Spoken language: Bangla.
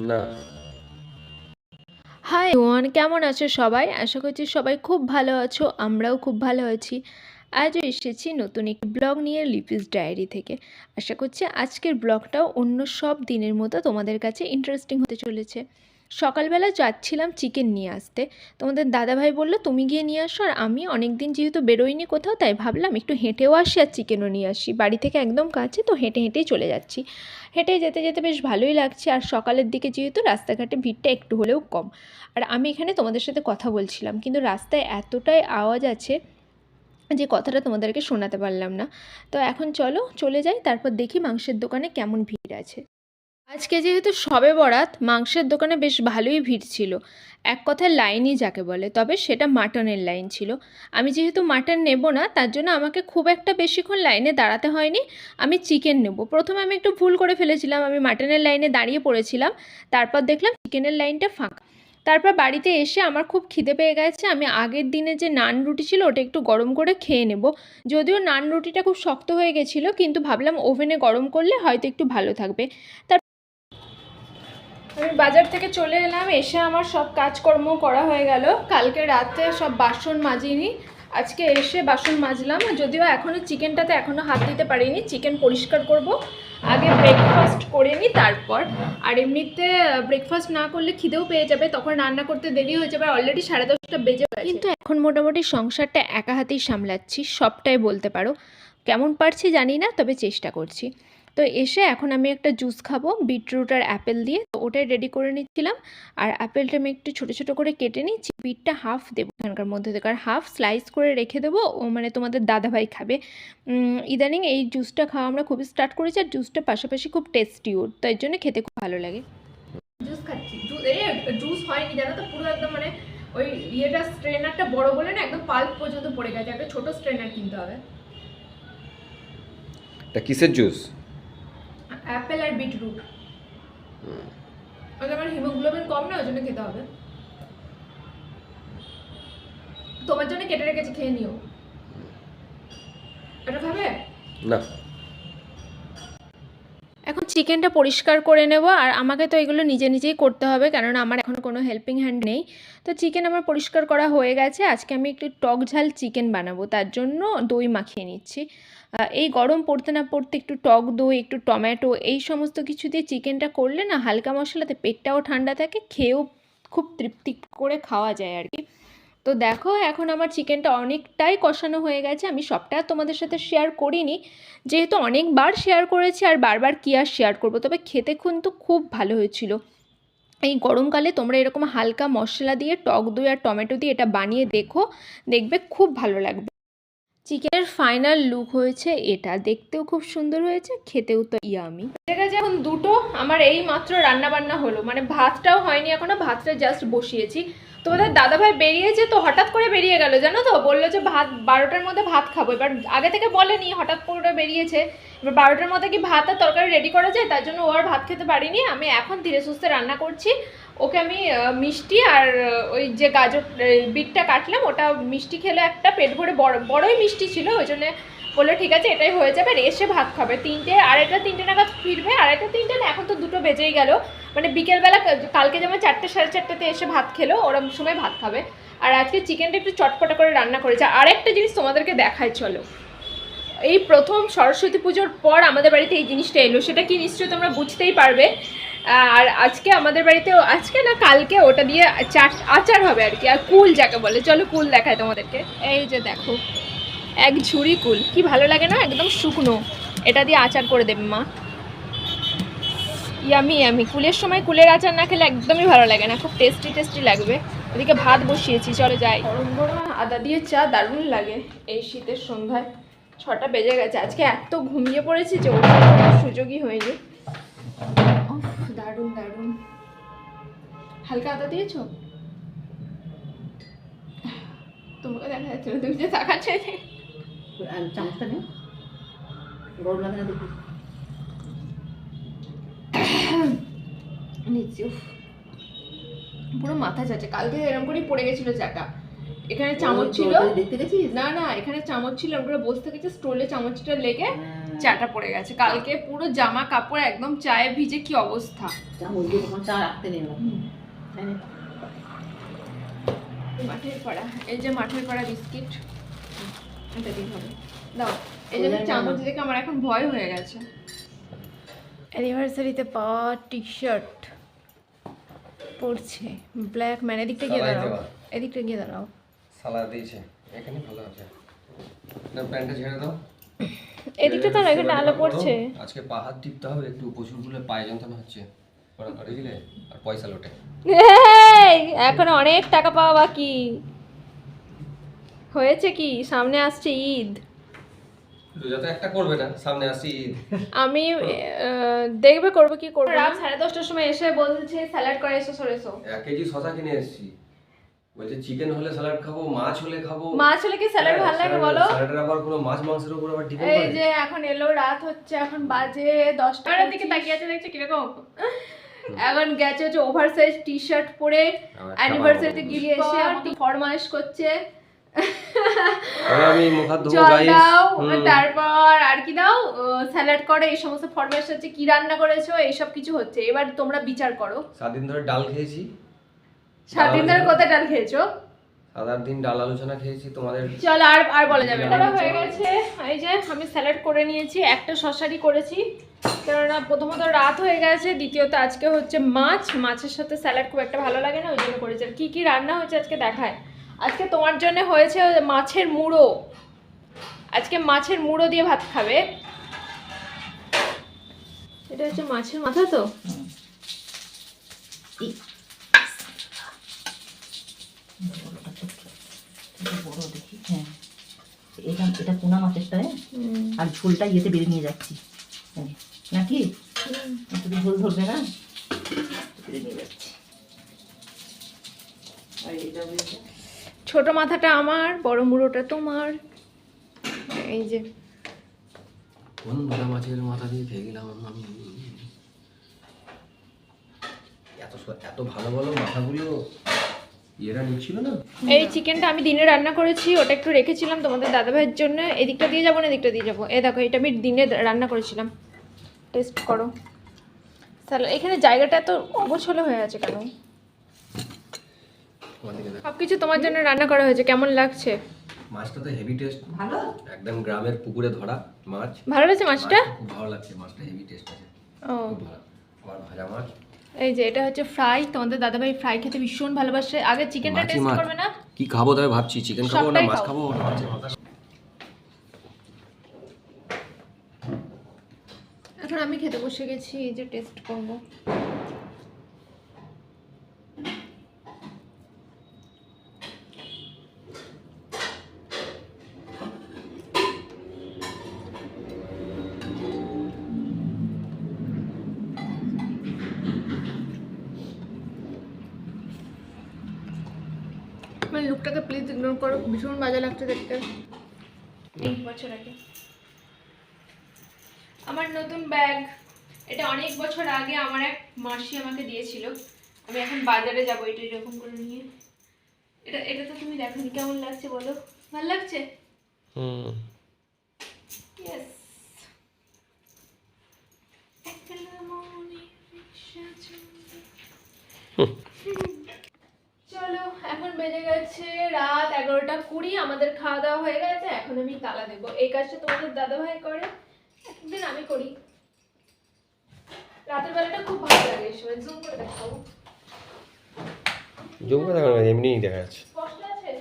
না। হাই ওয়ান, কেমন আছো সবাই? আশা করছি সবাই খুব ভালো আছো, আমরাও খুব ভালো আছি। আজও এসেছি নতুন একটি ব্লগ নিয়ে লিপিস ডায়েরি থেকে। আশা করছি আজকের ব্লগটাও অন্য সব দিনের মতো তোমাদের কাছে ইন্টারেস্টিং হতে চলেছে। সকালবেলা যাচ্ছিলাম চিকেন নিয়ে আসতে, তোমাদের দাদাভাই বললো তুমি গিয়ে নিয়ে আসো, আর আমি অনেক দিন যেহেতু বেরোইনি কোথাও, তাই ভাবলাম একটু হেঁটেও আসি আর চিকেনও নিয়ে আসি। বাড়ি থেকে একদম কাছে, তো হেঁটে হেঁটেই চলে যাচ্ছি। হেঁটে যেতে যেতে বেশ ভালোই লাগছে, আর সকালের দিকে যেহেতু রাস্তাঘাটে ভিড়টা একটু হলেও কম। আর আমি এখানে তোমাদের সাথে কথা বলছিলাম, কিন্তু রাস্তায় এতটাই আওয়াজ আছে যে কথাটা তোমাদেরকে শোনাতে পারলাম না। তো এখন চলো চলে যাই, তারপর দেখি মাংসের দোকানে কেমন ভিড় আছে। আজকে যেহেতু সবে বরাত, মাংসের দোকানে বেশ ভালোই ভিড় ছিল, এক কথায় লাইনই যাকে বলে। তবে সেটা মাটনের লাইন ছিল। আমি যেহেতু মাটন নেব না, তার জন্য আমাকে খুব একটা বেশিক্ষণ লাইনে দাঁড়াতে হয়নি। আমি চিকেন নেব। প্রথমে আমি একটু ভুল করে ফেলেছিলাম, আমি মাটনের লাইনে দাঁড়িয়ে পড়েছিলাম, তারপর দেখলাম চিকেনের লাইনটা ফাঁকা। তারপর বাড়িতে এসে আমার খুব খিদে পেয়ে গেছে। আমি আগের দিনে যে নান রুটি ছিল ওটা একটু গরম করে খেয়ে নেব। যদিও নান রুটিটা খুব শক্ত হয়ে গেছিলো, কিন্তু ভাবলাম ওভেনে গরম করলে হয়তো একটু ভালো থাকবে। আমি বাজার থেকে চলে এলাম, এসে আমার সব কাজকর্ম করা হয়ে গেল। কালকে রাতে সব বাসন মাজিনি, আজকে এসে বাসন মাজলাম। যদিও এখনও চিকেনটাতে এখনও হাত দিতে পারিনি, চিকেন পরিষ্কার করব। আগে ব্রেকফাস্ট করে নিই তারপর। আর এমনিতে ব্রেকফাস্ট না করলে খিদেও পেয়ে যাবে, তখন রান্না করতে দেরি হয়ে যাবে। অলরেডি 10:30 বেজে গেছে। কিন্তু এখন মোটামুটি সংসারটা একা হাতেই সামলাচ্ছি, সবটাই বলতে পারো। কেমন পারছি জানি না, তবে চেষ্টা করছি। তো এসে এখন আমি একটা জুস খাবো বিটরুট আর অ্যাপেল দিয়ে, তো ওটাই রেডি করে নিচ্ছিলাম। আর অ্যাপেলটা আমি একটু ছোটো ছোটো করে কেটে নিচ্ছি, বিটটা হাফ দেবো এখানকার মধ্যে থেকে, আর হাফ স্লাইস করে রেখে দেবো। ও মানে তোমাদের দাদাভাই খাবে। ইদানিং এই জুসটা খাওয়া আমরা খুবই স্টার্ট করেছি, আর জুসটা পাশাপাশি খুব টেস্টিও, তো এর জন্য খেতে খুব ভালো লাগে। জুস খাচ্ছি, জুস হয়নি জানো তো, পুরো একদম মানে ওই ইয়েটা স্ট্রেনারটা বড় বলে না, একদম পাল্প পর্যন্ত পড়ে গেছে। একটা ছোটো স্ট্রেনার কিনতে হবে। এটা কিসের জুস? অ্যাপেল আর বিটরুট। ওটা আমার হিমোগ্লোবিন কম না, ওই জন্য খেতে হবে। তোমার জন্য কেটে রেখেছি, খেয়ে নিও। এটা খাবে না। এখন চিকেনটা পরিষ্কার করে নেব, আর আমাকে তো এগুলো নিজে নিজেই করতে হবে, কেননা আমার এখন কোনো হেল্পিং হ্যান্ড নেই। তো চিকেন আমার পরিষ্কার করা হয়ে গেছে। আজকে আমি একটু টক ঝাল চিকেন বানাবো, তার জন্য দই মাখিয়ে নিচ্ছি। এই গরম পড়তে না পড়তে একটু টক দই, একটু টমেটো, এই সমস্ত কিছু দিয়ে চিকেনটা করলে না, হালকা মশলাতে পেটটাও ঠান্ডা থাকে, খেয়েও খুব তৃপ্তি করে খাওয়া যায় আর কি। তো দেখো এখন আমার চিকেনটা অনেকটাই কষানো হয়ে গেছে। আমি সবটা তোমাদের সাথে শেয়ার করিনি, যেহেতু অনেকবার শেয়ার করেছি, আর বারবার কী আর শেয়ার করবো। তবে খেতে কিন্তু খুব ভালো হয়েছিল। এই গরমকালে তোমরা এরকম হালকা মশলা দিয়ে টক দই আর টমেটো দিয়ে এটা বানিয়ে দেখো, দেখবে খুব ভালো লাগবে। চিকেনের ফাইনাল লুক হয়েছে এটা, দেখতেও খুব সুন্দর হয়েছে, খেতেও তো ইয়ামি। ঠিক আছে, এখন দুটো আমার এই মাত্র রান্না বান্না হলো, মানে ভাতটাও হয়নি এখনো, ভাতটা জাস্ট বসিয়েছি। তোমাদের দাদাভাই বেরিয়েছে, তো হঠাৎ করে বেরিয়ে গেল জানো তো, বললো যে ভাত 12টার মধ্যে ভাত খাবো। এবার আগে থেকে বলেনি, হঠাৎ করে বেরিয়েছে। এবার 12টার মধ্যে কি ভাত আর তরকারি রেডি করা যায়, তার জন্য ও আর ভাত খেতে পারিনি। আমি এখন ধীরে সুস্থে রান্না করছি। ওকে আমি মিষ্টি আর ওই যে গাজর বিটটা কাটলাম, ওটা মিষ্টি খেলে একটা পেট ভরে, বড়ই মিষ্টি ছিল, ওই জন্য বললো ঠিক আছে এটাই হয়ে যাবে। আর এসে ভাত খাবে 3টে, 2:30 নাগাদ ফিরবে। 2:30 না, এখন তো 2টো বেজেই গেল। মানে বিকেলবেলা কালকে যেমন 4টে 4:30 এসে ভাত খেলো, ওরম সময় ভাত খাবে। আর আজকে চিকেনটা একটু চটপটা করে রান্না করেছে। আর একটা জিনিস তোমাদেরকে দেখায় চলো। এই প্রথম সরস্বতী পুজোর পর আমাদের বাড়িতে এই জিনিসটা এলো, সেটা কি নিশ্চয়ই তোমরা বুঝতেই পারবে। আর আজকে আমাদের বাড়িতে, আজকে না কালকে, ওটা দিয়ে আচার হবে আর কি, আর কুল যাকে বলে। চলো কুল দেখায় তোমাদেরকে। এই যে দেখো, এক ঝুড়ি কুল, কি ভালো লাগে না, একদম শুকনো। এটা দিয়ে আচার করে দেবে মা। Yummy yummy. কুলের সময় কুলের আচার না খেলে একদমই ভালো লাগে না, খুব টেস্টি টেস্টি লাগবে। ওদিকে ভাত বসিয়েছি, চলো যাই। গরম গরম আদা দিয়ে চা দারুণ লাগে এই শীতের সন্ধ্যায়। 6টা বেজে গেছে। আজকে এত ঘুমিয়ে পড়েছি যে ওঠার কোনো সুযোগই হয়নি। দারুণ দারুণ। হালকা আদা দিয়েছ? তোমাকে দেখা যাচ্ছে না, তুমি যে তাকাচ্ছে। চামচটা নেই, গরম লাগে না দেখি। নিচ্ছি, পুরো মাথা চাচ্ছে। কালকে এরকম করেই পড়ে গেছিল চাটা। এখানে চামচ ছিল, দেখতে গেছিস? না না, এখানে চামচ ছিল, এরকম করে বসতে গেছে, স্টোলে চামচটা লেগে চাটা পড়ে গেছে। কালকে পুরো জামা কাপড় একদম চায়ে ভিজে কি অবস্থা। চামচ দিয়ে তখন চা রাখতে নেই না, তাই না? মাঠের পাড়া, এই যে মাঠের পাড়া বিস্কিট, এটা দিয়ে হবে দাও। এই যে চামচ দেখে আমার এখন ভয় হয়ে গেছে। অ্যানিভার্সারিতে পাওয়া টি শার্ট পরছে ব্ল্যাক ম্যান। এদিকটা গিয়ে দাঁড়াও, এদিকটা গিয়ে দাঁড়াও। সালাদ দিয়েছে এখানে, ভালো আছে না? প্যান্টটা ছেড়ে দাও, এদিকটা তো এখানে আলো পড়ছে। আজকে পা হাত টিপতে হবে, একটু প্রচুর গুলো পায়ে যন্ত্রণা হচ্ছে, করে দিলে আর পয়সা লোটে। এখন অনেক টাকা পাওয়া বাকি। হয়েছে কি, সামনে আসছে ঈদ। রোজা তো একটা করবে না, সামনে আসছে ঈদ। আমি দেখবে করবো কি করবো। রাত 10:30টার সময় এসে বলছে স্যালাড করে এসো, সরে এসো। 1 কেজি শসা কিনে এসেছি, বলছে চিকেন হলে স্যালাড খাবো, মাছ হলে খাবো। মাছ হলে কি স্যালাড ভালো লাগে বলো? স্যালাডের আবার কোনো মাছ মাংসের উপর আবার ডিপেন্ড এই করে। যে এখন এলো, রাত হচ্ছে, এখন বাজে 10টার দিকে তাকিয়ে আছে, দেখছে কিরকম। এখন গেছে হচ্ছে ওভারসাইজ টি শার্ট পরে অ্যানিভার্সারিতে গিয়ে এসে ফরমাইশ করছে আমি মুখাত ধোবো জল গাইস, দাও, তারপর আর কি দাও, স্যালাড করে, এই সমস্ত ফরমাইশ হচ্ছে। কি রান্না করেছো এইসব কিছু হচ্ছে। এবার তোমরা বিচার করো। 7 দিন ধরে ডাল খেয়েছি। 7 দিন ধরে কত ডাল খেয়েছো? 7-8 দিন ডাল আলোচনা খেয়েছি তোমাদের। চল আর বলা যাবে না। হয়ে গেছে। এই যে আমি স্যালাড করে নিয়েছি, একটা শসারি করেছি, কেননা প্রথমত রাত হয়ে গেছে, দ্বিতীয়ত আজকে হচ্ছে মাছ, মাছের সাথে স্যালাড খুব একটা ভালো লাগে না, ওই জন্য করেছি। আর কি কি রান্না হয়েছে আজকে দেখায়। আজকে তোমার জন্য হয়েছে মাছের মুড়ো। আজকে মাছের মুড়ো দিয়ে ভাত খাবে। এটা হচ্ছে মাছের মাথা তো। বড় দেখি, হ্যাঁ এটা পোনা মাছেরটা, আর ঝোলটা ইয়েতে বেড়ে নিয়ে যাচ্ছি নাকি, একটু ঝোল ধরবে না, বেড়ে নিয়ে যাচ্ছি। আর এটা ছোট মাথাটা আমার, বড় মুড়োটা তোমার। এই যে কোন মোটা মাছের মাথা দিয়ে খেয়ে গেলাম আমি। এত ভালো ভালো মাথাগুলো এরা নিচ্ছিল না। এই চিকেনটা আমি দিনে রান্না করেছি, ওটা একটু রেখেছিলাম তোমাদের দাদাভাইয়ের জন্য। এদিকটা দিয়ে যাবো না, এদিকটা দিয়ে যাবো। এই দেখো, এটা আমি দিনে রান্না করেছিলাম। টেস্ট করো। তাহলে এখানে জায়গাটা তো অগোছালো হয়ে আছে কেন? সব কিছু তোমার জন্য রান্না করা হয়েছে, কেমন লাগছে? মাছটা তো হেভি টেস্ট, ভালো, একদম গ্রামের পুকুরে ধরা মাছ। ভালো লাগছে মাছটা? খুব ভালো লাগছে, মাছটা হেভি টেস্ট আছে। ও, খুব ভালো। আবার ভাজা মাছ। এই যে এটা হচ্ছে ফ্রাই। তোমাদের দাদাভাই ফ্রাই খেতে ভীষণ ভালোবাসে। আগে চিকেনটা টেস্ট করবে না? কি খাবো তবে ভাবছি, চিকেন খাবো না মাছ খাবো। এখন আমি খেতে বসে গেছি, এই যে টেস্ট করবো। মানে লুকটাকে প্লিজ ইগনোর করো, ভীষণ বাজে লাগছে দেখতে। 1 বছর আগে আমার নতুন ব্যাগ, এটা অনেক বছর আগে আমার এক মাসি আমাকে দিয়েছিল। আমি এখন বাজারে যাবো এটা এরকম করে নিয়ে। এটা তো তুমি দেখোনি, কেমন লাগছে বলো? ভালো লাগছে? ইয়েস। চলো, এখন বেজে গেছে রাত 11:20। আমাদের খাওয়া দাওয়া হয়ে গেছে, এখন আমি তালা দেবো। এই কাজটা তোমাদের দাদাভাই করে, একদিন আমি করি। রাতের বেলাটা খুব ভালো লাগে, সবাই জুম করে দেখাবো। জুম করে দেখানো, এমনিই দেখা যাচ্ছে। স্পষ্ট আছে?